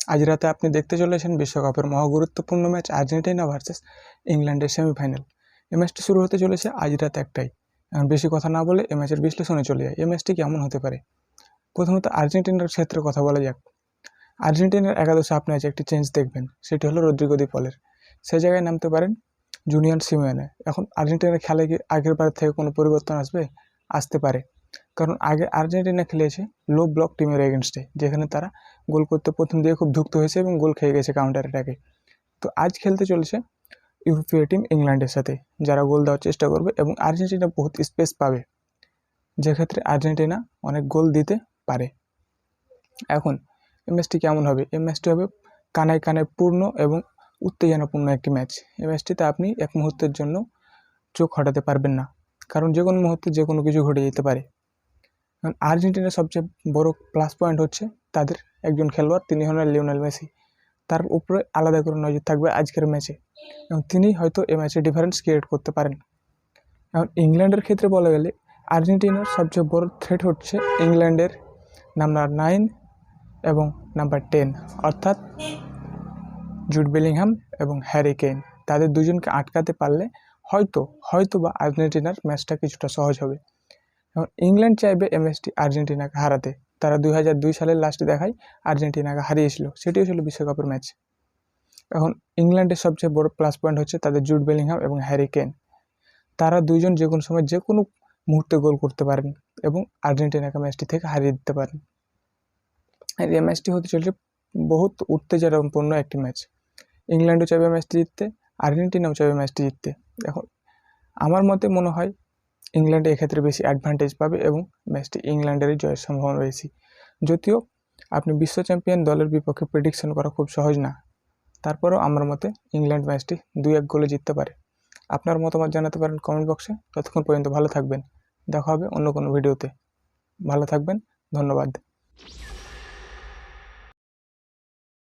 আজ রাতে আপনি দেখতে চলেছেন বিশ্বকাপের মহাগুরুত্বপূর্ণ ম্যাচ আর্জেন্টিনা ভার্সেস ইংল্যান্ডের সেমিফাইনাল। এই ম্যাচটি শুরু হতে চলেছে আজ রাত 1টায়। এখন বেশি কথা না বলে এই ম্যাচের বিশ্লেষণে চলে যায়। এই ম্যাচটি কেমন হতে পারে? প্রথমত আর্জেন্টিনার ক্ষেত্রে কথা বলা যাক। আর্জেন্টিনার একাদশে আপনি আজ একটি চেঞ্জ দেখবেন, সেটি হলো রদ্রিগো দি পলের। সেই জায়গায় নামতে পারেন জুনিয়র সিমেওনে। এখন আর্জেন্টিনার খেলায় কি আগের বার থেকে কোনো পরিবর্তন আসতে পারে, কারণ আগে আর্জেন্টিনা খেলেছে লো ব্লক টিমের এগেনস্টে, যেখানে তারা গোল করতে প্রথম দিকে খুব ধুঁকতে হয়েছে এবং গোল খেয়ে গেছে কাউন্টার অ্যাটাকে। তো আজ খেলতে চলেছে ইউরোপীয় টিম ইংল্যান্ডের সাথে, যারা গোল দেওয়ার চেষ্টা করবে এবং আর্জেন্টিনা বহুত স্পেস পাবে, যেক্ষেত্রে আর্জেন্টিনা অনেক গোল দিতে পারে। এখন এই ম্যাচটি কেমন হবে? এই ম্যাচটি হবে কানায় কানায় পূর্ণ এবং উত্তেজনাপূর্ণ একটি ম্যাচ। এই ম্যাচটিতে আপনি এক মুহূর্তের জন্য চোখ হটাতে পারবেন না, কারণ যে কোনো মুহূর্তে যে কোনো কিছু ঘটে যেতে পারে। কারণ আর্জেন্টিনার সবচেয়ে বড় প্লাস পয়েন্ট হচ্ছে তাদের একজন খেলোয়াড়, তিনি হলেন লিওনেল মেসি। তার উপরে আলাদা করে নজর থাকবে আজকের ম্যাচে, এবং তিনি হয়তো এই ম্যাচে ডিফারেন্স ক্রিয়েট করতে পারেন। এখন ইংল্যান্ডের ক্ষেত্রে বলা গেলে আর্জেন্টিনার সবচেয়ে বড় থ্রেট হচ্ছে ইংল্যান্ডের নাম্বার 9 এবং নাম্বার 10, অর্থাৎ জুড বেলিংহাম এবং হ্যারি কেইন। তাদের দুজনকে আটকাতে পারলে হয়তো বা আর্জেন্টিনার ম্যাচটা কিছুটা সহজ হবে। এখন ইংল্যান্ড চাইবে এই ম্যাচটি আর্জেন্টিনাকে হারাতে। তারা 2002 সালের লাস্টে দেখায় আর্জেন্টিনাকে হারিয়েছিল, সেটিও ছিল বিশ্বকাপের ম্যাচ। এখন ইংল্যান্ডের সবচেয়ে বড় প্লাস পয়েন্ট হচ্ছে তাদের জুড বেলিংহাম এবং হ্যারি কেইন। তারা দুইজন যে কোনো সময় যে কোনো মুহূর্তে গোল করতে পারেন এবং আর্জেন্টিনাকে ম্যাচটি থেকে হারিয়ে দিতে পারেন। আর এই ম্যাচটি হতে চলেছে বহুত উত্তেজনাপূর্ণ একটি ম্যাচ। ইংল্যান্ডও চাইবে ম্যাচটি জিততে, আর্জেন্টিনাও চাইবে ম্যাচটি জিততে। এখন আমার মতে মনে হয় ইংল্যান্ডে এক্ষেত্রে বেশি অ্যাডভান্টেজ পাবে এবং ম্যাচটি ইংল্যান্ডেরই জয়ের সম্ভাবনা বেশি। যদিও আপনি বিশ্ব চ্যাম্পিয়ন দলের বিপক্ষে প্রেডিকশন করা খুব সহজ না, তারপরেও আমার মতে ইংল্যান্ড ম্যাচটি 2-1 গোলে জিততে পারে। আপনার মতামত জানাতে পারেন কমেন্ট বক্সে। ততক্ষণ পর্যন্ত ভালো থাকবেন, দেখা হবে অন্য কোনো ভিডিওতে। ভালো থাকবেন, ধন্যবাদ।